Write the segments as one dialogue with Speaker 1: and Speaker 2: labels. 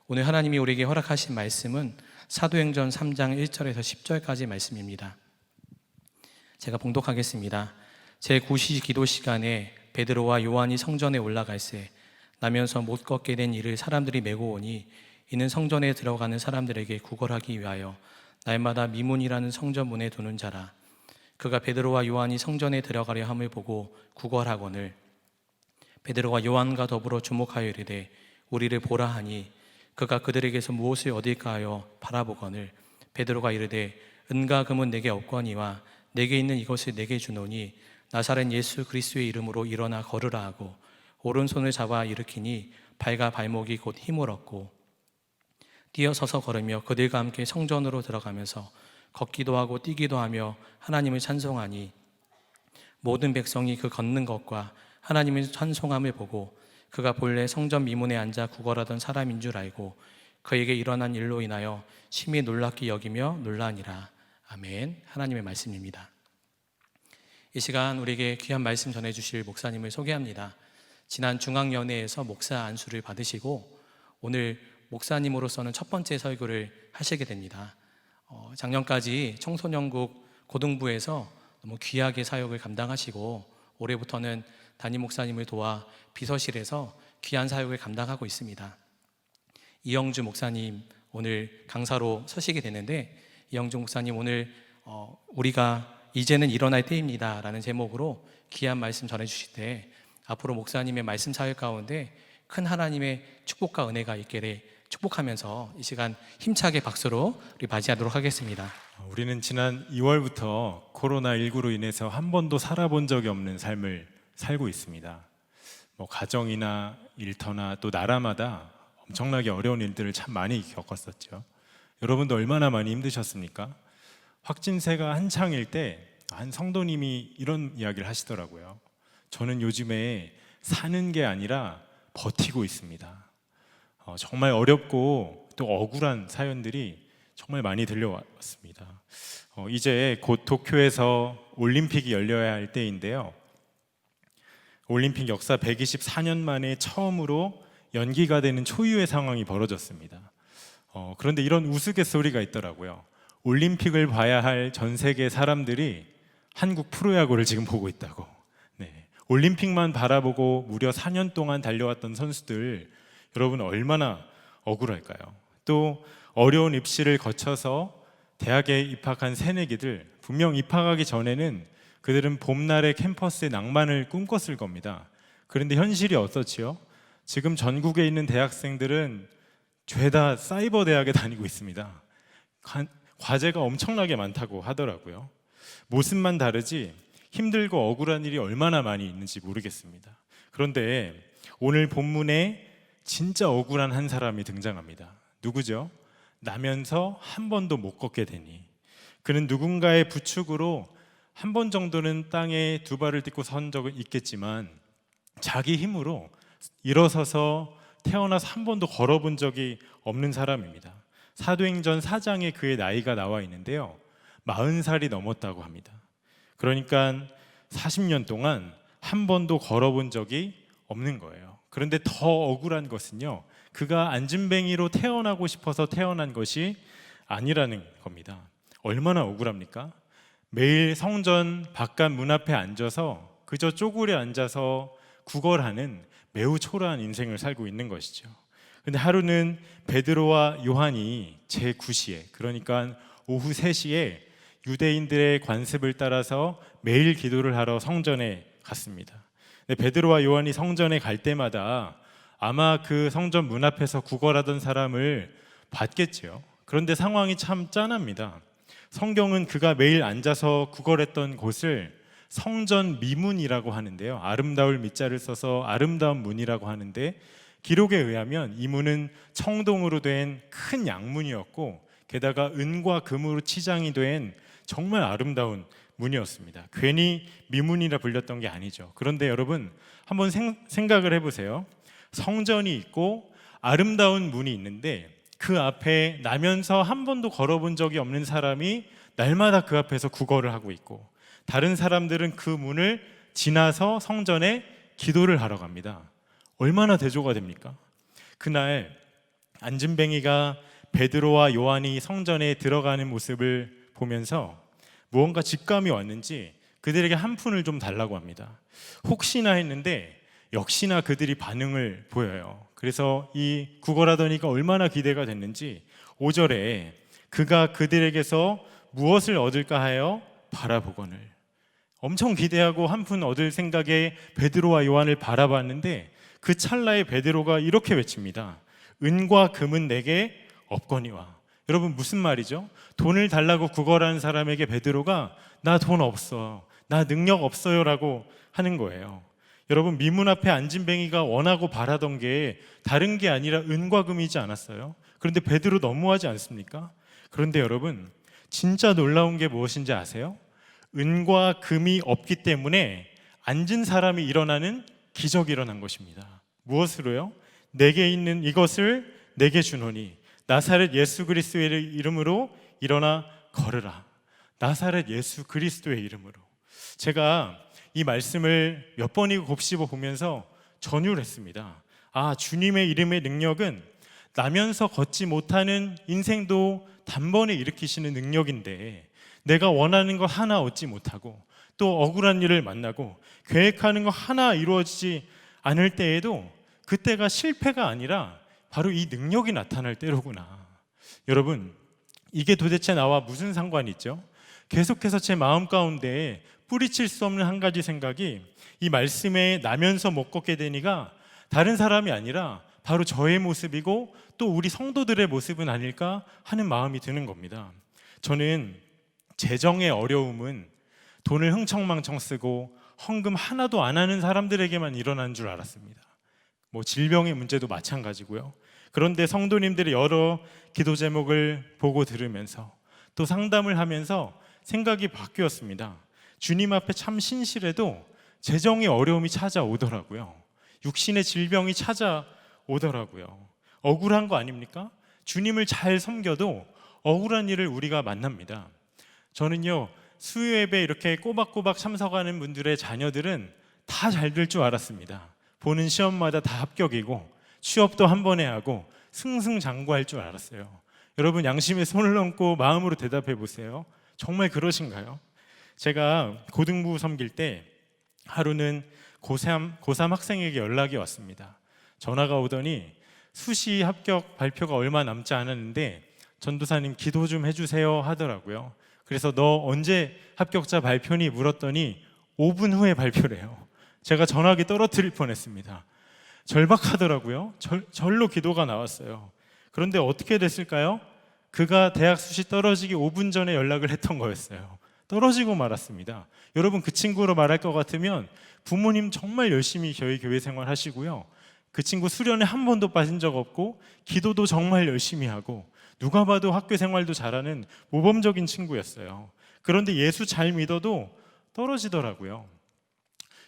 Speaker 1: 오늘 하나님이 우리에게 허락하신 말씀은 사도행전 3장 1절에서 10절까지 말씀입니다. 제가 봉독하겠습니다. 제9시 기도 시간에 베드로와 요한이 성전에 올라갈새 나면서 못 걷게 된 이를 사람들이 메고 오니 이는 성전에 들어가는 사람들에게 구걸하기 위하여 날마다 미문이라는 성전 문에 두는 자라. 그가 베드로와 요한이 성전에 들어가려 함을 보고 구걸하거늘 베드로와 요한과 더불어 주목하여 이르되 우리를 보라 하니 그가 그들에게서 무엇을 얻을까 하여 바라보거늘 베드로가 이르되 은과 금은 내게 없거니와 내게 있는 이것을 내게 주노니 나사렛 예수 그리스도의 이름으로 일어나 걸으라 하고 오른손을 잡아 일으키니 발과 발목이 곧 힘을 얻고 뛰어서서 걸으며 그들과 함께 성전으로 들어가면서 걷기도 하고 뛰기도 하며 하나님을 찬송하니 모든 백성이 그 걷는 것과 하나님을 찬송함을 보고 그가 본래 성전 미문에 앉아 구걸하던 사람인 줄 알고 그에게 일어난 일로 인하여 심히 놀랍게 여기며 놀라니라. 아멘. 하나님의 말씀입니다. 이 시간 우리에게 귀한 말씀 전해주실 목사님을 소개합니다. 지난 중앙연회에서 목사 안수를 받으시고 오늘 목사님으로서는 첫 번째 설교를 하시게 됩니다. 작년까지 청소년국 고등부에서 너무 귀하게 사역을 감당하시고 올해부터는 담임 목사님을 도와 비서실에서 귀한 사역을 감당하고 있습니다. 이영주 목사님 오늘 강사로 서시게 되는데 이영주 목사님 오늘 우리가 이제는 일어날 때입니다 라는 제목으로 귀한 말씀 전해주실 때 앞으로 목사님의 말씀 사역 가운데 큰 하나님의 축복과 은혜가 있기를 축복하면서 이 시간 힘차게 박수로 우리 맞이하도록 하겠습니다.
Speaker 2: 우리는 지난 2월부터 코로나19로 인해서 한 번도 살아본 적이 없는 삶을 살고 있습니다. 가정이나 일터나 또 나라마다 엄청나게 어려운 일들을 참 많이 겪었었죠. 여러분도 얼마나 많이 힘드셨습니까? 확진세가 한창일 때 한 성도님이 이런 이야기를 하시더라고요. 저는 요즘에 사는 게 아니라 버티고 있습니다. 정말 어렵고 또 억울한 사연들이 정말 많이 들려왔습니다. 이제 곧 도쿄에서 올림픽이 열려야 할 때인데요. 올림픽 역사 124년 만에 처음으로 연기가 되는 초유의 상황이 벌어졌습니다. 그런데 이런 우스갯소리가 있더라고요. 올림픽을 봐야 할 전 세계 사람들이 한국 프로야구를 지금 보고 있다고. 네. 올림픽만 바라보고 무려 4년 동안 달려왔던 선수들, 여러분 얼마나 억울할까요? 또 어려운 입시를 거쳐서 대학에 입학한 새내기들, 분명 입학하기 전에는 그들은 봄날의 캠퍼스의 낭만을 꿈꿨을 겁니다. 그런데 현실이 어떻지요? 지금 전국에 있는 대학생들은 죄다 사이버 대학에 다니고 있습니다. 과제가 엄청나게 많다고 하더라고요. 모습만 다르지 힘들고 억울한 일이 얼마나 많이 있는지 모르겠습니다. 그런데 오늘 본문에 진짜 억울한 한 사람이 등장합니다. 누구죠? 나면서 한 번도 못 걷게 되니. 그는 누군가의 부축으로 한 번 정도는 땅에 두 발을 딛고 선 적은 있겠지만 자기 힘으로 일어서서 태어나서 한 번도 걸어본 적이 없는 사람입니다. 사도행전 4장에 그의 나이가 나와 있는데요, 40살이 넘었다고 합니다. 그러니까 40년 동안 한 번도 걸어본 적이 없는 거예요. 그런데 더 억울한 것은요, 그가 안진뱅이로 태어나고 싶어서 태어난 것이 아니라는 겁니다. 얼마나 억울합니까? 매일 성전 바깥 문 앞에 앉아서 그저 쪼그려 앉아서 구걸하는 매우 초라한 인생을 살고 있는 것이죠. 근데 하루는 베드로와 요한이 제9시에, 그러니까 오후 3시에 유대인들의 관습을 따라서 매일 기도를 하러 성전에 갔습니다. 근데 베드로와 요한이 성전에 갈 때마다 아마 그 성전 문 앞에서 구걸하던 사람을 봤겠지요. 그런데 상황이 참 짠합니다. 성경은 그가 매일 앉아서 구걸했던 곳을 성전 미문이라고 하는데요, 아름다울 미자를 써서 아름다운 문이라고 하는데, 기록에 의하면 이 문은 청동으로 된 큰 양문이었고 게다가 은과 금으로 치장이 된 정말 아름다운 문이었습니다. 괜히 미문이라 불렸던 게 아니죠. 그런데 여러분 한번 생각을 해보세요. 성전이 있고 아름다운 문이 있는데 그 앞에 나면서 한 번도 걸어본 적이 없는 사람이 날마다 그 앞에서 구걸을 하고 있고, 다른 사람들은 그 문을 지나서 성전에 기도를 하러 갑니다. 얼마나 대조가 됩니까? 그날 안진뱅이가 베드로와 요한이 성전에 들어가는 모습을 보면서 무언가 직감이 왔는지 그들에게 한 푼을 좀 달라고 합니다. 혹시나 했는데 역시나 그들이 반응을 보여요. 그래서 이 구걸하더니가 얼마나 기대가 됐는지 5절에 그가 그들에게서 무엇을 얻을까 하여 바라보거늘. 엄청 기대하고 한 푼 얻을 생각에 베드로와 요한을 바라봤는데 그 찰나에 베드로가 이렇게 외칩니다. 은과 금은 내게 없거니와. 여러분 무슨 말이죠? 돈을 달라고 구걸하는 사람에게 베드로가 나 돈 없어, 나 능력 없어요 라고 하는 거예요. 여러분 미문 앞에 안진뱅이가 원하고 바라던 게 다른 게 아니라 은과 금이지 않았어요? 그런데 베드로 너무하지 않습니까? 그런데 여러분 진짜 놀라운 게 무엇인지 아세요? 은과 금이 없기 때문에 앉은 사람이 일어나는 기적이 일어난 것입니다. 무엇으로요? 내게 있는 이것을 내게 주노니 나사렛 예수 그리스도의 이름으로 일어나 걸으라. 나사렛 예수 그리스도의 이름으로. 제가 이 말씀을 몇 번이고 곱씹어 보면서 전율했습니다. 아, 주님의 이름의 능력은 나면서 걷지 못하는 인생도 단번에 일으키시는 능력인데 내가 원하는 것 하나 얻지 못하고 또 억울한 일을 만나고 계획하는 것 하나 이루어지지 않을 때에도 그때가 실패가 아니라 바로 이 능력이 나타날 때로구나. 여러분 이게 도대체 나와 무슨 상관이 있죠? 계속해서 제 마음 가운데 뿌리칠 수 없는 한 가지 생각이 이 말씀에 나면서 못 걷게 되니가 다른 사람이 아니라 바로 저의 모습이고 또 우리 성도들의 모습은 아닐까 하는 마음이 드는 겁니다. 저는 재정의 어려움은 돈을 흥청망청 쓰고 헌금 하나도 안 하는 사람들에게만 일어나는 줄 알았습니다. 뭐 질병의 문제도 마찬가지고요. 그런데 성도님들의 여러 기도 제목을 보고 들으면서 또 상담을 하면서 생각이 바뀌었습니다. 주님 앞에 참 신실해도 재정의 어려움이 찾아오더라고요. 육신의 질병이 찾아오더라고요. 억울한 거 아닙니까? 주님을 잘 섬겨도 억울한 일을 우리가 만납니다. 저는요 수요 예배 이렇게 꼬박꼬박 참석하는 분들의 자녀들은 다 잘 될 줄 알았습니다. 보는 시험마다 다 합격이고 취업도 한 번에 하고 승승장구할 줄 알았어요. 여러분 양심에 손을 얹고 마음으로 대답해 보세요. 정말 그러신가요? 제가 고등부 섬길 때 하루는 고3 학생에게 연락이 왔습니다. 전화가 오더니 수시 합격 발표가 얼마 남지 않았는데 전도사님 기도 좀 해주세요 하더라고요. 그래서 너 언제 합격자 발표니 물었더니 5분 후에 발표래요. 제가 전화기 떨어뜨릴 뻔했습니다. 절박하더라고요. 절로 기도가 나왔어요. 그런데 어떻게 됐을까요? 그가 대학 수시 떨어지기 5분 전에 연락을 했던 거였어요. 떨어지고 말았습니다. 여러분 그 친구로 말할 것 같으면 부모님 정말 열심히 저희 교회 생활 하시고요. 그 친구 수련회 한 번도 빠진 적 없고 기도도 정말 열심히 하고 누가 봐도 학교 생활도 잘하는 모범적인 친구였어요. 그런데 예수 잘 믿어도 떨어지더라고요.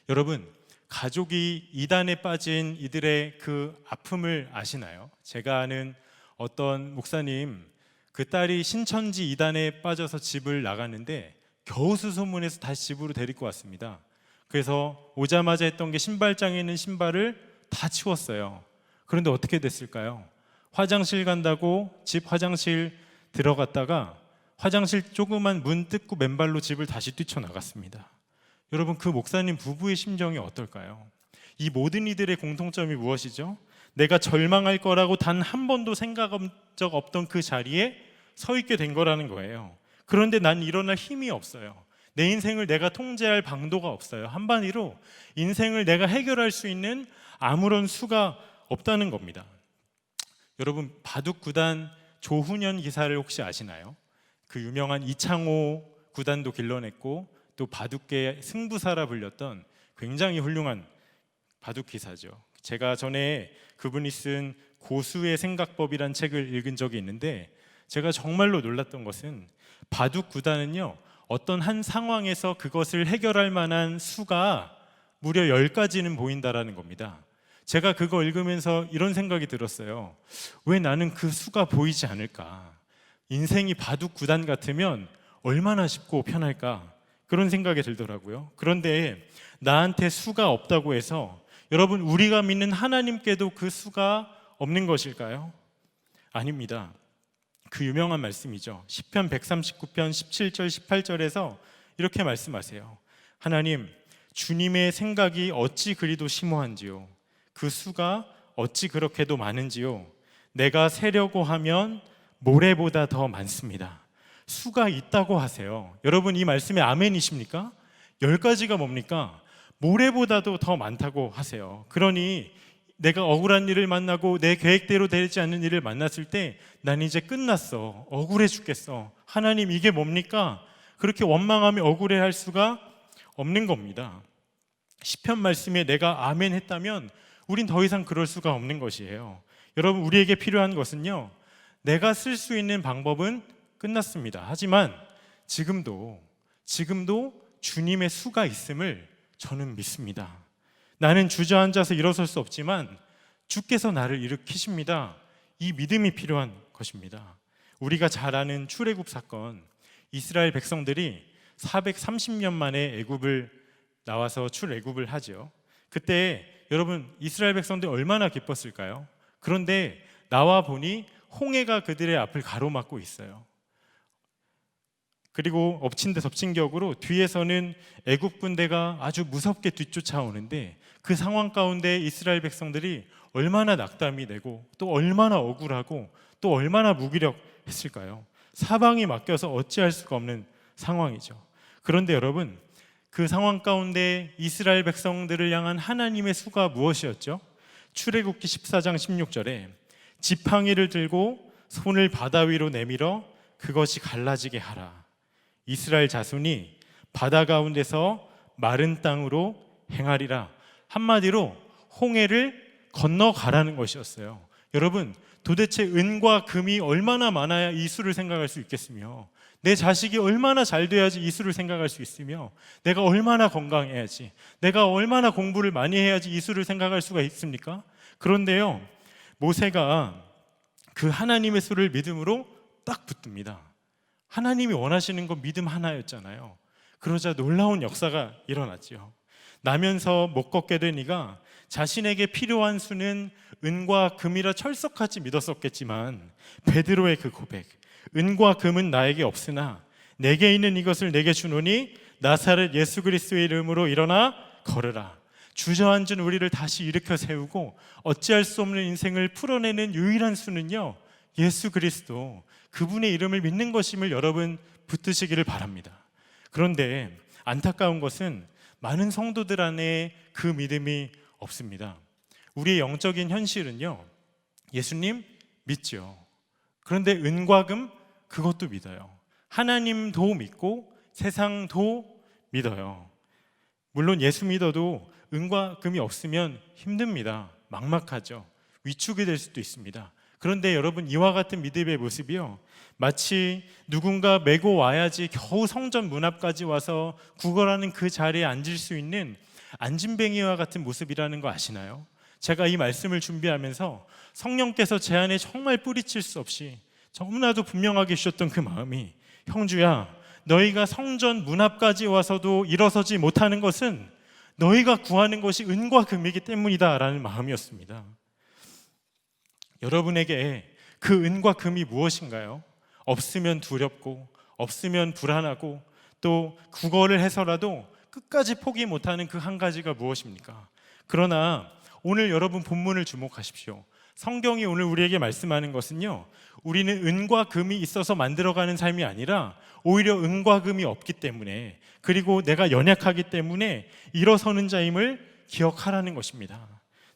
Speaker 2: 여러분 가족이 이단에 빠진 이들의 그 아픔을 아시나요? 제가 아는 어떤 목사님 그 딸이 신천지 이단에 빠져서 집을 나갔는데 겨우 수소문해서 다시 집으로 데리고 왔습니다. 그래서 오자마자 했던 게 신발장에 있는 신발을 다 치웠어요. 그런데 어떻게 됐을까요? 화장실 간다고 집 화장실 들어갔다가 화장실 조그만 문 뜯고 맨발로 집을 다시 뛰쳐나갔습니다. 여러분 그 목사님 부부의 심정이 어떨까요? 이 모든 이들의 공통점이 무엇이죠? 내가 절망할 거라고 단 한 번도 생각한 적 없던 그 자리에 서 있게 된 거라는 거예요. 그런데 난 일어날 힘이 없어요. 내 인생을 내가 통제할 방도가 없어요. 한마디로 인생을 내가 해결할 수 있는 아무런 수가 없다는 겁니다. 여러분 바둑 구단 조훈현 기사를 혹시 아시나요? 그 유명한 이창호 구단도 길러냈고 또 바둑계의 승부사라 불렸던 굉장히 훌륭한 바둑 기사죠. 제가 전에 그분이 쓴 고수의 생각법이란 책을 읽은 적이 있는데 제가 정말로 놀랐던 것은 바둑 구단은요 어떤 한 상황에서 그것을 해결할 만한 수가 무려 10가지는 보인다라는 겁니다. 제가 그거 읽으면서 이런 생각이 들었어요. 왜 나는 그 수가 보이지 않을까? 인생이 바둑 구단 같으면 얼마나 쉽고 편할까? 그런 생각이 들더라고요. 그런데 나한테 수가 없다고 해서 여러분 우리가 믿는 하나님께도 그 수가 없는 것일까요? 아닙니다. 그 유명한 말씀이죠. 시편 139편 17절 18절에서 이렇게 말씀하세요. 하나님, 주님의 생각이 어찌 그리도 심오한지요, 그 수가 어찌 그렇게도 많은지요. 내가 세려고 하면 모래보다 더 많습니다. 수가 있다고 하세요. 여러분, 이 말씀에 아멘이십니까? 10가지가 뭡니까? 모래보다도 더 많다고 하세요. 그러니 내가 억울한 일을 만나고 내 계획대로 되지 않는 일을 만났을 때 난 이제 끝났어, 억울해 죽겠어. 하나님, 이게 뭡니까? 그렇게 원망하며 억울해할 수가 없는 겁니다. 시편 말씀에 내가 아멘 했다면 우린 더 이상 그럴 수가 없는 것이에요. 여러분, 우리에게 필요한 것은요, 내가 쓸 수 있는 방법은 끝났습니다. 하지만 지금도 주님의 수가 있음을 저는 믿습니다. 나는 주저앉아서 일어설 수 없지만 주께서 나를 일으키십니다. 이 믿음이 필요한 것입니다. 우리가 잘 아는 출애굽 사건, 이스라엘 백성들이 430년 만에 애굽을 나와서 출애굽을 하죠. 그때 여러분, 이스라엘 백성들이 얼마나 기뻤을까요? 그런데 나와 보니 홍해가 그들의 앞을 가로막고 있어요. 그리고 엎친 데 덮친 격으로 뒤에서는 애굽 군대가 아주 무섭게 뒤쫓아오는데, 그 상황 가운데 이스라엘 백성들이 얼마나 낙담이 되고 또 얼마나 억울하고 또 얼마나 무기력했을까요? 사방이 막혀서 어찌할 수가 없는 상황이죠. 그런데 여러분, 그 상황 가운데 이스라엘 백성들을 향한 하나님의 수가 무엇이었죠? 출애굽기 14장 16절에 지팡이를 들고 손을 바다 위로 내밀어 그것이 갈라지게 하라. 이스라엘 자손이 바다 가운데서 마른 땅으로 행하리라. 한마디로 홍해를 건너가라는 것이었어요. 여러분, 도대체 은과 금이 얼마나 많아야 이 수를 생각할 수 있겠으며, 내 자식이 얼마나 잘 돼야지 이 수를 생각할 수 있으며, 내가 얼마나 건강해야지, 내가 얼마나 공부를 많이 해야지 이 수를 생각할 수가 있습니까? 그런데요, 모세가 그 하나님의 수를 믿음으로 딱 붙듭니다. 하나님이 원하시는 건 믿음 하나였잖아요. 그러자 놀라운 역사가 일어났죠. 나면서 못 걷게 된 이가 자신에게 필요한 수는 은과 금이라 철석같이 믿었었겠지만, 베드로의 그 고백, 은과 금은 나에게 없으나 내게 있는 이것을 내게 주노니 나사렛 예수 그리스도의 이름으로 일어나 걸으라. 주저앉은 우리를 다시 일으켜 세우고 어찌할 수 없는 인생을 풀어내는 유일한 수는요, 예수 그리스도, 그분의 이름을 믿는 것임을 여러분 붙드시기를 바랍니다. 그런데 안타까운 것은 많은 성도들 안에 그 믿음이 없습니다. 우리의 영적인 현실은요, 예수님 믿죠. 그런데 은과 금, 그것도 믿어요. 하나님도 믿고 세상도 믿어요. 물론 예수 믿어도 은과 금이 없으면 힘듭니다. 막막하죠. 위축이 될 수도 있습니다. 그런데 여러분, 이와 같은 믿음의 모습이요, 마치 누군가 메고 와야지 겨우 성전 문 앞까지 와서 구걸하는 그 자리에 앉을 수 있는 안진뱅이와 같은 모습이라는 거 아시나요? 제가 이 말씀을 준비하면서 성령께서 제 안에 정말 뿌리칠 수 없이 너무나도 분명하게 주셨던 그 마음이, 형주야, 너희가 성전 문 앞까지 와서도 일어서지 못하는 것은 너희가 구하는 것이 은과 금이기 때문이다 라는 마음이었습니다. 여러분에게 그 은과 금이 무엇인가요? 없으면 두렵고 없으면 불안하고 또 국어를 해서라도 끝까지 포기 못하는 그 한 가지가 무엇입니까? 그러나 오늘 여러분 본문을 주목하십시오. 성경이 오늘 우리에게 말씀하는 것은요, 우리는 은과 금이 있어서 만들어가는 삶이 아니라 오히려 은과 금이 없기 때문에, 그리고 내가 연약하기 때문에 일어서는 자임을 기억하라는 것입니다.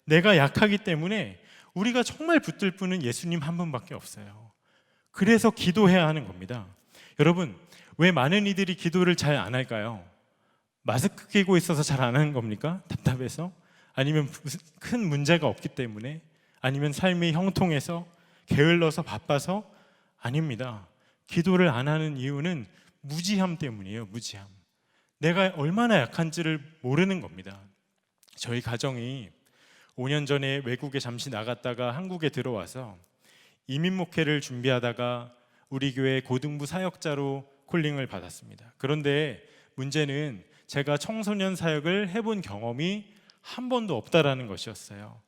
Speaker 2: 내가 약하기 때문에 우리가 정말 붙들 분은 예수님 한 분밖에 없어요. 그래서 기도해야 하는 겁니다. 여러분, 왜 많은 이들이 기도를 잘 안 할까요? 마스크 끼고 있어서 잘 안 하는 겁니까? 답답해서? 아니면 무슨 큰 문제가 없기 때문에? 아니면 삶이 형통해서? 게을러서? 바빠서? 아닙니다. 기도를 안 하는 이유는 무지함 때문이에요. 무지함. 내가 얼마나 약한지를 모르는 겁니다. 저희 가정이 5년 전에 외국에 잠시 나갔다가 한국에 들어와서 이민 목회를 준비하다가 우리 교회 고등부 사역자로 콜링을 받았습니다. 그런데 문제는 제가 청소년 사역을 해본 경험이 한 번도 없다라는 것이었어요.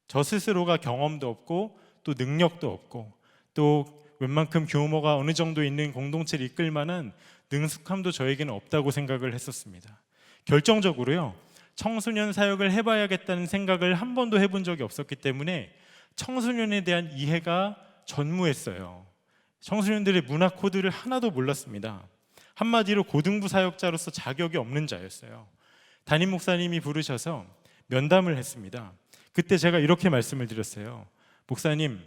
Speaker 2: 저 스스로가 경험도 없고 또 능력도 없고, 또 웬만큼 규모가 어느 정도 있는 공동체를 이끌 만한 능숙함도 저에게는 없다고 생각을 했었습니다. 결정적으로요, 청소년 사역을 해봐야겠다는 생각을 한 번도 해본 적이 없었기 때문에 청소년에 대한 이해가 전무했어요. 청소년들의 문화 코드를 하나도 몰랐습니다. 한마디로 고등부 사역자로서 자격이 없는 자였어요. 담임 목사님이 부르셔서 면담을 했습니다. 그때 제가 이렇게 말씀을 드렸어요. 목사님,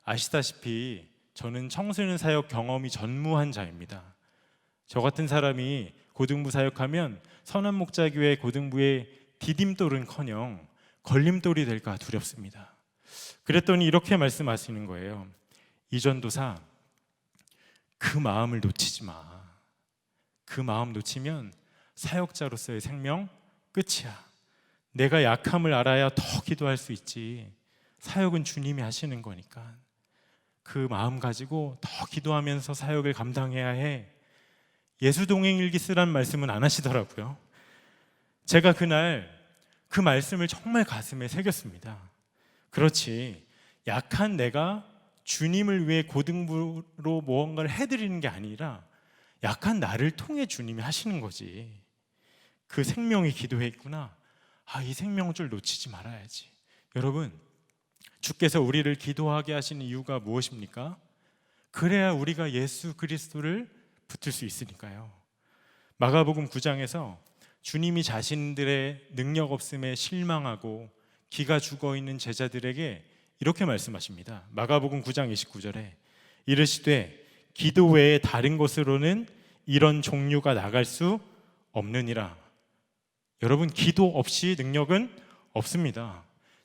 Speaker 2: 아시다시피 저는 청소년 사역 경험이 전무한 자입니다. 저 같은 사람이 고등부 사역하면 선한목자교회 고등부의 디딤돌은커녕 걸림돌이 될까 두렵습니다. 그랬더니 이렇게 말씀하시는 거예요. 이전도사, 그 마음을 놓치지 마. 그 마음 놓치면 사역자로서의 생명 끝이야. 내가 약함을 알아야 더 기도할 수 있지. 사역은 주님이 하시는 거니까. 그 마음 가지고 더 기도하면서 사역을 감당해야 해. 예수동행일기 쓰란 말씀은 안 하시더라고요. 제가 그날 그 말씀을 정말 가슴에 새겼습니다. 그렇지, 약한 내가 주님을 위해 고등부로 무언가를 해드리는 게 아니라 약한 나를 통해 주님이 하시는 거지. 그 생명이 기도해 있구나. 이 생명줄 놓치지 말아야지. 여러분, 주께서 우리를 기도하게 하시는 이유가 무엇입니까? 그래야 우리가 예수 그리스도를 붙을 수 있으니까요. 마가복음 9장에서 주님이 자신들의 능력 없음에 실망하고 기가 죽어 있는 제자들에게 이렇게 말씀하십니다. 마가복음 9장 29절에 이르시되 기도 외에 다른 곳으로는 이런 종류가 나갈 수 없느니라. 여러분, 기도 없이 능력은 없습니다.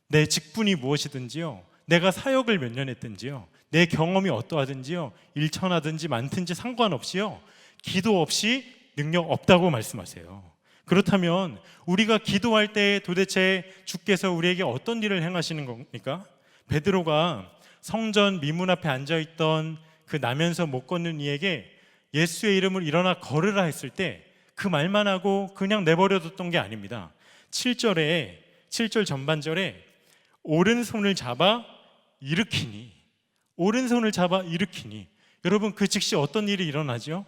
Speaker 2: 내 직분이 무엇이든지요, 내가 사역을 몇 년 했든지요, 내 경험이 어떠하든지요, 일천하든지 많든지 상관없이요, 기도 없이 능력 없다고 말씀하세요. 그렇다면 우리가 기도할 때 도대체 주께서 우리에게 어떤 일을 행하시는 겁니까? 베드로가 성전 미문 앞에 앉아있던 그 나면서 못 걷는 이에게 예수의 이름을 일어나 걸으라 했을 때 그 말만 하고 그냥 내버려뒀던 게 아닙니다. 7절 전반절에 오른손을 잡아 일으키니, 오른손을 잡아 일으키니, 여러분, 그 즉시 어떤 일이 일어나죠?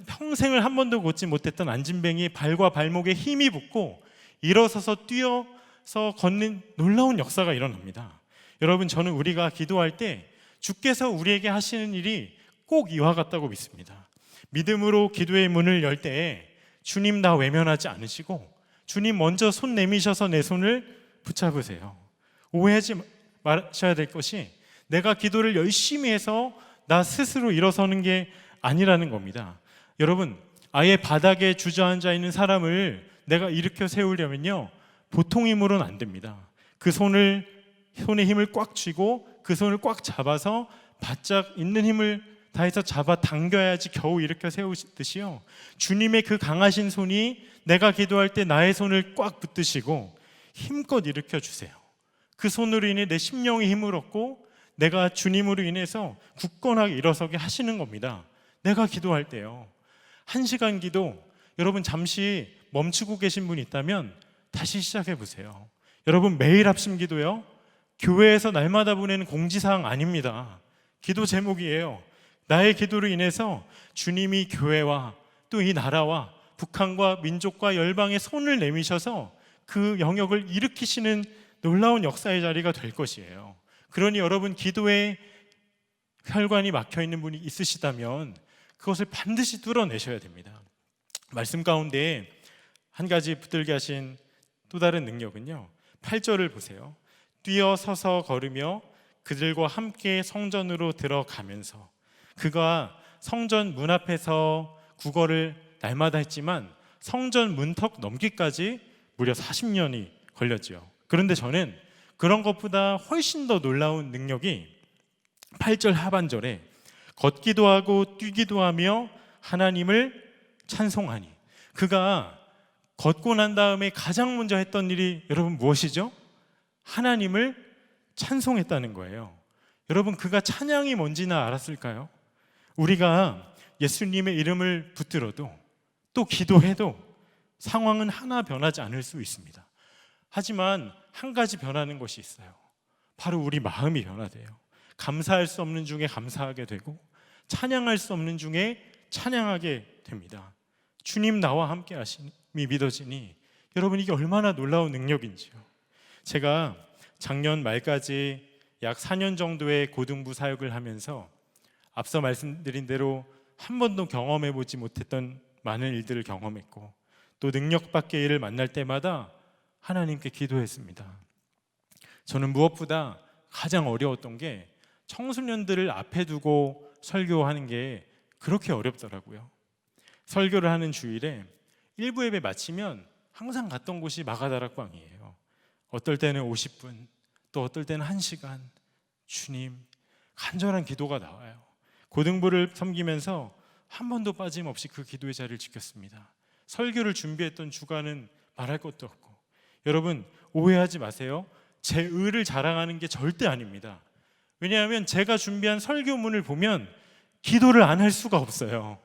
Speaker 2: 평생을 한 번도 걷지 못했던 안진뱅이 발과 발목에 힘이 붙고 일어서서 뛰어서 걷는 놀라운 역사가 일어납니다. 여러분, 저는 우리가 기도할 때 주께서 우리에게 하시는 일이 꼭 이와 같다고 믿습니다. 믿음으로 기도의 문을 열 때 주님 나 외면하지 않으시고 주님 먼저 손 내미셔서 내 손을 붙잡으세요. 오해하지 마셔야 될 것이 내가 기도를 열심히 해서 나 스스로 일어서는 게 아니라는 겁니다. 여러분, 아예 바닥에 주저앉아 있는 사람을 내가 일으켜 세우려면요, 보통 힘으로는 안 됩니다. 그 손에 힘을 꽉 쥐고 그 손을 꽉 잡아서 바짝 있는 힘을 다해서 잡아 당겨야지 겨우 일으켜 세우듯이요, 주님의 그 강하신 손이 내가 기도할 때 나의 손을 꽉 붙드시고 힘껏 일으켜 주세요. 그 손으로 인해 내 심령이 힘을 얻고 내가 주님으로 인해서 굳건하게 일어서게 하시는 겁니다. 내가 기도할 때요, 1시간 기도, 여러분 잠시 멈추고 계신 분이 있다면 다시 시작해 보세요. 여러분, 매일 합심 기도요, 교회에서 날마다 보내는 공지사항 아닙니다. 기도 제목이에요. 나의 기도로 인해서 주님이 교회와 또 이 나라와 북한과 민족과 열방에 손을 내미셔서 그 영역을 일으키시는 놀라운 역사의 자리가 될 것이에요. 그러니 여러분, 기도에 혈관이 막혀 있는 분이 있으시다면 그것을 반드시 뚫어내셔야 됩니다. 말씀 가운데 한 가지 붙들게 하신 또 다른 능력은요, 8절을 보세요. 뛰어 서서 걸으며 그들과 함께 성전으로 들어가면서, 그가 성전 문 앞에서 구걸을 날마다 했지만 성전 문턱 넘기까지 무려 40년이 걸렸죠. 그런데 저는 그런 것보다 훨씬 더 놀라운 능력이 8절 하반절에 걷기도 하고 뛰기도 하며 하나님을 찬송하니, 그가 걷고 난 다음에 가장 먼저 했던 일이 여러분 무엇이죠? 하나님을 찬송했다는 거예요. 여러분, 그가 찬양이 뭔지는 알았을까요? 우리가 예수님의 이름을 붙들어도 또 기도해도 상황은 하나 변하지 않을 수 있습니다. 하지만 한 가지 변하는 것이 있어요. 바로 우리 마음이 변화돼요. 감사할 수 없는 중에 감사하게 되고 찬양할 수 없는 중에 찬양하게 됩니다. 주님 나와 함께 하심이 믿어지니 여러분, 이게 얼마나 놀라운 능력인지요. 제가 작년 말까지 약 4년 정도의 고등부 사역을 하면서 앞서 말씀드린 대로 한 번도 경험해 보지 못했던 많은 일들을 경험했고, 또 능력 밖의 일을 만날 때마다 하나님께 기도했습니다. 저는 무엇보다 가장 어려웠던 게 청소년들을 앞에 두고 설교하는 게 그렇게 어렵더라고요. 설교를 하는 주일에 1부 예배 마치면 항상 갔던 곳이 마가다락방이에요. 어떨 때는 50분, 또 어떨 때는 1시간, 주님, 간절한 기도가 나와요. 고등부를 섬기면서 한 번도 빠짐없이 그 기도의 자리를 지켰습니다. 설교를 준비했던 주간은 말할 것도 없고. 여러분, 오해하지 마세요. 제 의를 자랑하는 게 절대 아닙니다. 왜냐하면 제가 준비한 설교문을 보면 기도를 안 할 수가 없어요.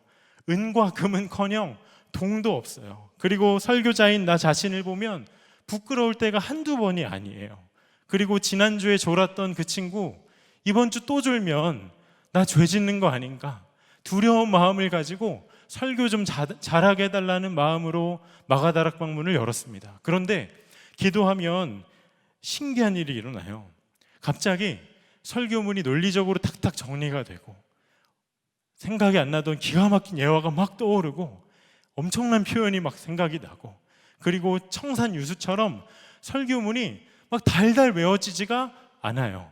Speaker 2: 은과 금은커녕 동도 없어요. 그리고 설교자인 나 자신을 보면 부끄러울 때가 한두 번이 아니에요. 그리고 지난주에 졸았던 그 친구, 이번 주 또 졸면 나 죄 짓는 거 아닌가, 두려운 마음을 가지고 설교 좀 잘하게 해달라는 마음으로 마가다락방 문을 열었습니다. 그런데 기도하면 신기한 일이 일어나요. 갑자기 설교문이 논리적으로 탁탁 정리가 되고, 생각이 안 나던 기가 막힌 예화가 막 떠오르고, 엄청난 표현이 막 생각이 나고, 그리고 청산 유수처럼 설교문이 막 달달 외워지지가 않아요.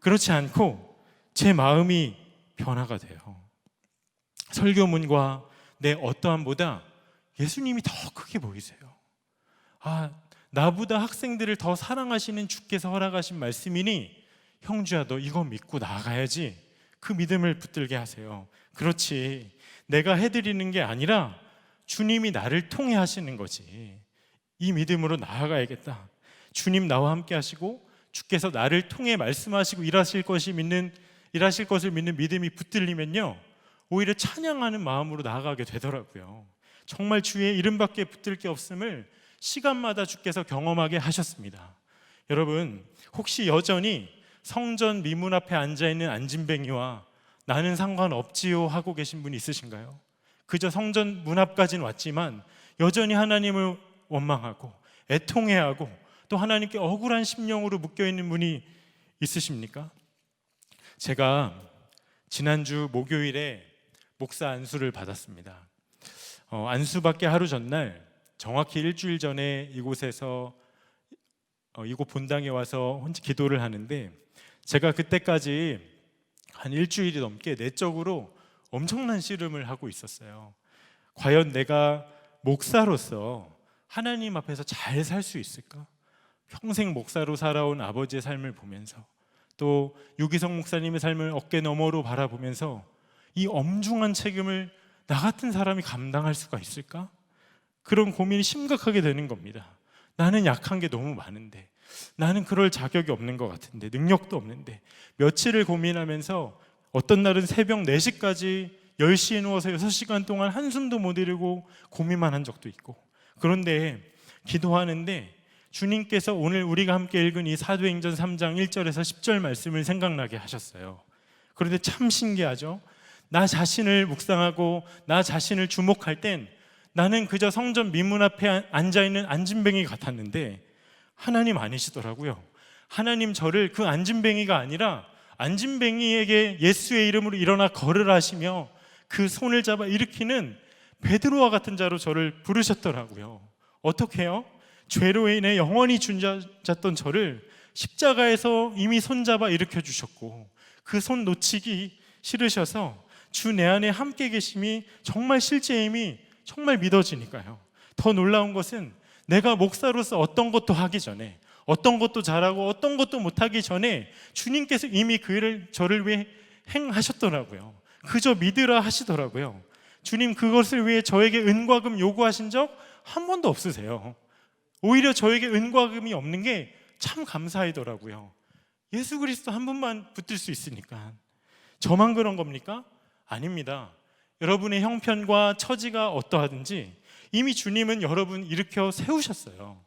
Speaker 2: 그렇지 않고 제 마음이 변화가 돼요. 설교문과 내 어떠함보다 예수님이 더 크게 보이세요. 나보다 학생들을 더 사랑하시는 주께서 허락하신 말씀이니 형주야, 너 이거 믿고 나아가야지. 그 믿음을 붙들게 하세요. 그렇지, 내가 해드리는 게 아니라 주님이 나를 통해 하시는 거지. 이 믿음으로 나아가야겠다. 주님 나와 함께 하시고 주께서 나를 통해 말씀하시고 일하실 것을 믿는 믿음이 붙들리면요, 오히려 찬양하는 마음으로 나아가게 되더라고요. 정말 주의 이름밖에 붙들 게 없음을 시간마다 주께서 경험하게 하셨습니다. 여러분, 혹시 여전히 성전 미문 앞에 앉아있는 안진뱅이와 나는 상관없지요 하고 계신 분이 있으신가요? 그저 성전 문 앞까지는 왔지만 여전히 하나님을 원망하고 애통해하고 또 하나님께 억울한 심령으로 묶여있는 분이 있으십니까? 제가 지난주 목요일에 목사 안수를 받았습니다. 안수받기 하루 전날, 정확히 일주일 전에 이곳에서 이곳 본당에 와서 혼자 기도를 하는데, 제가 그때까지 한 일주일이 넘게 내적으로 엄청난 씨름을 하고 있었어요. 과연 내가 목사로서 하나님 앞에서 잘 살 수 있을까? 평생 목사로 살아온 아버지의 삶을 보면서, 또 유기성 목사님의 삶을 어깨 너머로 바라보면서 이 엄중한 책임을 나 같은 사람이 감당할 수가 있을까? 그런 고민이 심각하게 되는 겁니다. 나는 약한 게 너무 많은데, 나는 그럴 자격이 없는 것 같은데, 능력도 없는데, 며칠을 고민하면서 어떤 날은 새벽 4시까지 10시에 누워서 6시간 동안 한숨도 못 이루고 고민만 한 적도 있고, 그런데 기도하는데 주님께서 오늘 우리가 함께 읽은 이 사도행전 3장 1절에서 10절 말씀을 생각나게 하셨어요. 그런데 참 신기하죠? 나 자신을 묵상하고 나 자신을 주목할 땐 나는 그저 성전 미문 앞에 앉아있는 안진뱅이 같았는데 하나님 아니시더라고요. 하나님 저를 그 안진뱅이가 아니라 안진뱅이에게 예수의 이름으로 일어나 걸으라 하시며 그 손을 잡아 일으키는 베드로와 같은 자로 저를 부르셨더라고요. 어떻게 해요? 죄로 인해 영원히 준자였던 저를 십자가에서 이미 손잡아 일으켜 주셨고, 그 손 놓치기 싫으셔서 주 내 안에 함께 계심이 정말 실제임이 정말 믿어지니까요. 더 놀라운 것은 내가 목사로서 어떤 것도 하기 전에, 어떤 것도 잘하고 어떤 것도 못하기 전에 주님께서 이미 그 일을 저를 위해 행하셨더라고요. 그저 믿으라 하시더라고요. 주님 그것을 위해 저에게 은과 금 요구하신 적 한 번도 없으세요. 오히려 저에게 은과 금이 없는 게 참 감사하더라고요. 예수 그리스도 한 분만 붙들 수 있으니까. 저만 그런 겁니까? 아닙니다. 여러분의 형편과 처지가 어떠하든지 이미 주님은 여러분 일으켜 세우셨어요.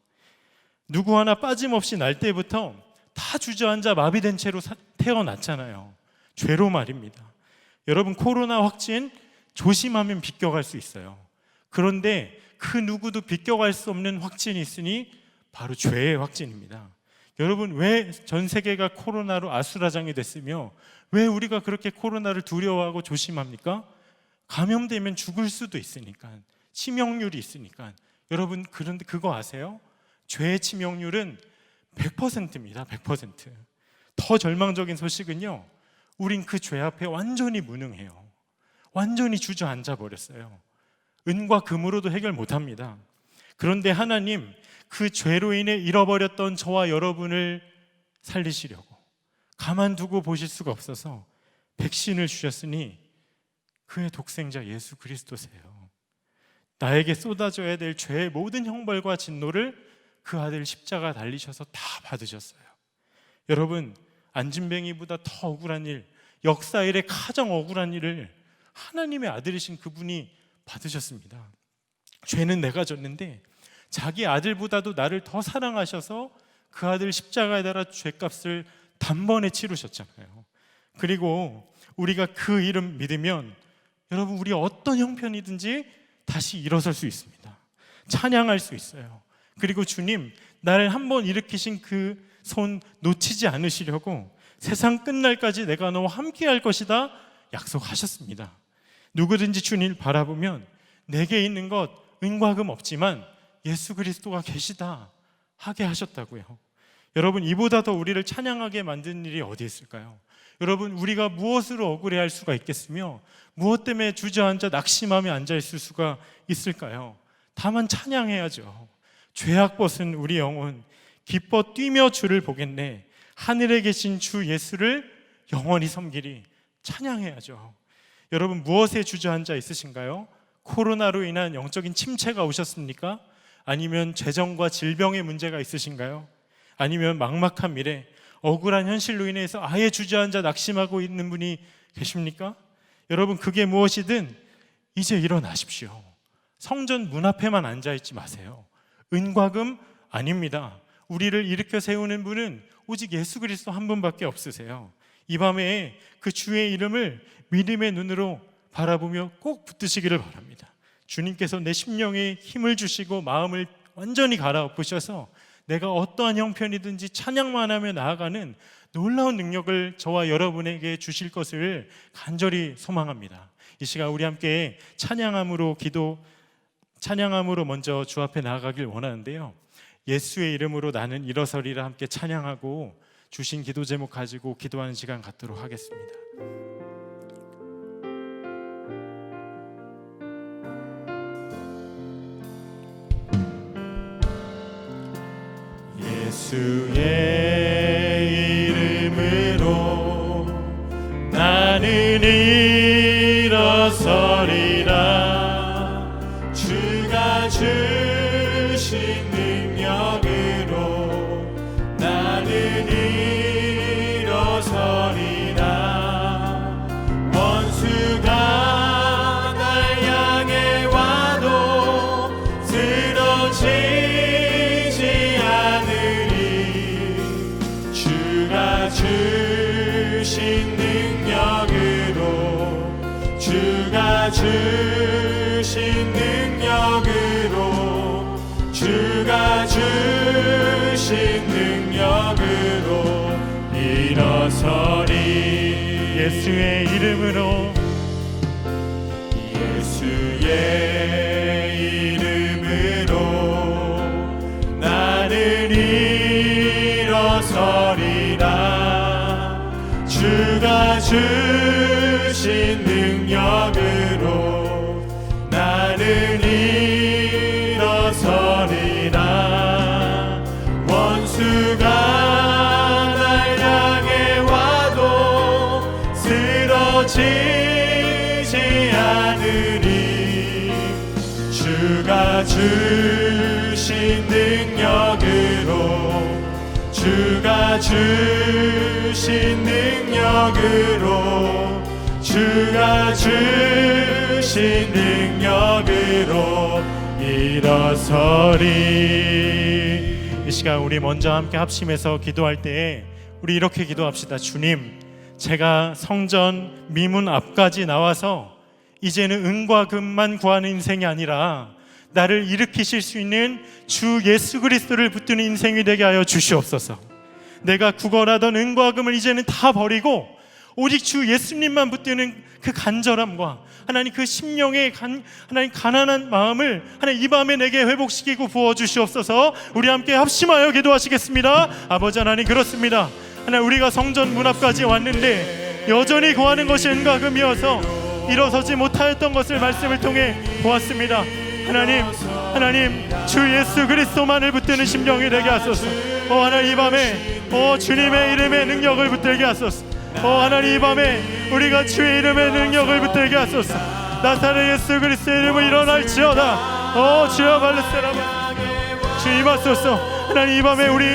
Speaker 2: 누구 하나 빠짐없이 날 때부터 다 주저앉아 마비된 채로 태어났잖아요. 죄로 말입니다. 여러분, 코로나 확진 조심하면 비껴갈 수 있어요. 그런데 그 누구도 비껴갈 수 없는 확진이 있으니 바로 죄의 확진입니다. 여러분, 왜 전 세계가 코로나로 아수라장이 됐으며 왜 우리가 그렇게 코로나를 두려워하고 조심합니까? 감염되면 죽을 수도 있으니까, 치명률이 있으니까. 여러분, 그런데 그거 아세요? 죄의 치명률은 100%입니다. 100%. 더 절망적인 소식은요, 우린 그 죄 앞에 완전히 무능해요. 완전히 주저앉아 버렸어요. 은과 금으로도 해결 못합니다. 그런데 하나님, 그 죄로 인해 잃어버렸던 저와 여러분을 살리시려고 가만두고 보실 수가 없어서 백신을 주셨으니 그의 독생자 예수 그리스도세요. 나에게 쏟아져야 될 죄의 모든 형벌과 진노를 그 아들 십자가 달리셔서 다 받으셨어요. 여러분, 안진뱅이보다 더 억울한 일, 역사 일에 가장 억울한 일을 하나님의 아들이신 그분이 받으셨습니다. 죄는 내가 졌는데 자기 아들보다도 나를 더 사랑하셔서 그 아들 십자가에 달아 죄값을 단번에 치르셨잖아요. 그리고 우리가 그 이름 믿으면 여러분, 우리 어떤 형편이든지 다시 일어설 수 있습니다. 찬양할 수 있어요. 그리고 주님, 나를 한번 일으키신 그 손 놓치지 않으시려고 세상 끝날까지 내가 너와 함께 할 것이다 약속하셨습니다. 누구든지 주님을 바라보면 내게 있는 것 은과 금 없지만 예수 그리스도가 계시다 하게 하셨다고요. 여러분, 이보다 더 우리를 찬양하게 만든 일이 어디 있을까요? 여러분, 우리가 무엇으로 억울해할 수가 있겠으며 무엇 때문에 주저앉아 낙심하며 앉아있을 수가 있을까요? 다만 찬양해야죠. 죄악 벗은 우리 영혼 기뻐 뛰며 주를 보겠네. 하늘에 계신 주 예수를 영원히 섬기리. 찬양해야죠. 여러분, 무엇에 주저앉아 있으신가요? 코로나로 인한 영적인 침체가 오셨습니까? 아니면 재정과 질병의 문제가 있으신가요? 아니면 막막한 미래, 억울한 현실로 인해서 아예 주저앉아 낙심하고 있는 분이 계십니까? 여러분, 그게 무엇이든 이제 일어나십시오. 성전 문 앞에만 앉아있지 마세요. 은과 금 아닙니다. 우리를 일으켜 세우는 분은 오직 예수 그리스도 한 분밖에 없으세요. 이 밤에 그 주의 이름을 믿음의 눈으로 바라보며 꼭 붙드시기를 바랍니다. 주님께서 내 심령에 힘을 주시고 마음을 완전히 갈아엎으셔서 내가 어떠한 형편이든지 찬양만 하며 나아가는 놀라운 능력을 저와 여러분에게 주실 것을 간절히 소망합니다. 이 시간 우리 함께 찬양함으로 먼저 주 앞에 나아가길 원하는데요, 예수의 이름으로 나는 일어서리라 함께 찬양하고 주신 기도 제목 가지고 기도하는 시간 갖도록 하겠습니다. 예수의 이름으로 나는 일어서리라. 주가 주신 능력으로 나는 일어서리라. 원수가 날 향해 와도 쓰러지지 않으리. 주가 주신 능력으로, 주가 주신 능력으로, 주가 주신 능력으로 일어서리. 예수의 이름으로, 예수의 이름으로 나는 일어서리라. 주가 주신 능력으로 나는 일어서리라. 원수가 날 향해 와도 쓰러지지 않으리. 주가 주신 능력으로, 주가 주신 능력으로, 주가 주신 능력으로 일어서리. 이
Speaker 3: 이 시간 우리 먼저 함께 합심해서 기도할 때에 우리 이렇게 기도합시다. 주님, 제가 성전 미문 앞까지 나와서 이제는 은과 금만 구하는 인생이 아니라 나를 일으키실 수 있는 주 예수 그리스도를 붙드는 인생이 되게 하여 주시옵소서. 내가 구걸하던 은과 금을 이제는 다 버리고 오직 주 예수님만 붙드는 그 간절함과 하나님 그 심령의 하나님 가난한 마음을 하나님 이 밤에 내게 회복시키고 부어주시옵소서. 우리 함께 합심하여 기도하시겠습니다. 아버지 하나님, 그렇습니다. 하나님, 우리가 성전 문 앞까지 왔는데 여전히 구하는 것이 은과 금이어서 일어서지 못하였던 것을 말씀을 통해 보았습니다. 하나님 주 예수 그리스도만을 붙드는 심령이 되게 하소서. 하나님, 이 밤에 주님의 이름의 능력을 붙들게 하소서. 하나님, 이 밤에 우리가 주의 이름의 능력을 붙들게 하소서. 나사렛 예수 그리스도의 이름으로 일어날지어다. 주여 발르세라바 주 임하소서. 하나님, 이 밤에 우리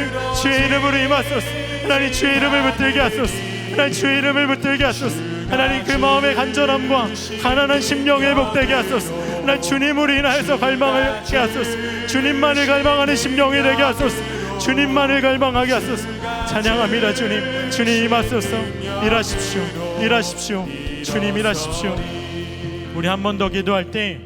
Speaker 3: 주의 이름으로 임하소서. 하나님, 주의 이름을 붙들게 하소서. 하나님, 주의 이름을 붙들게 하소서. 하나님, 그 마음의 간절함과 가난한 심령 회복되게 하소서. 하나님, 주님으로 인하여서 갈망하게 하소서. 주님만을 갈망하는 심령이 되게 하소서. 주님만을 갈망하게 하소서. 찬양합니다. 주님 임하소서. 일하십시오. 주님 일하십시오. 우리 한 번 더 기도할 때,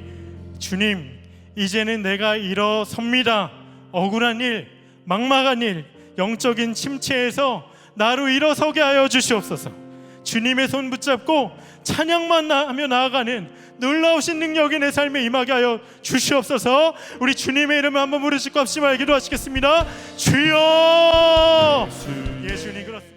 Speaker 3: 주님, 이제는 내가 일어섭니다. 억울한 일, 막막한 일, 영적인 침체에서 나로 일어서게 하여 주시옵소서. 주님의 손 붙잡고 찬양만 하며 나아가는 놀라우신 능력이 내 삶에 임하게 하여 주시옵소서. 우리 주님의 이름을 한번 부르시고 합심하여 기도하시겠습니다. 주여! 예수님, 그렇습니다.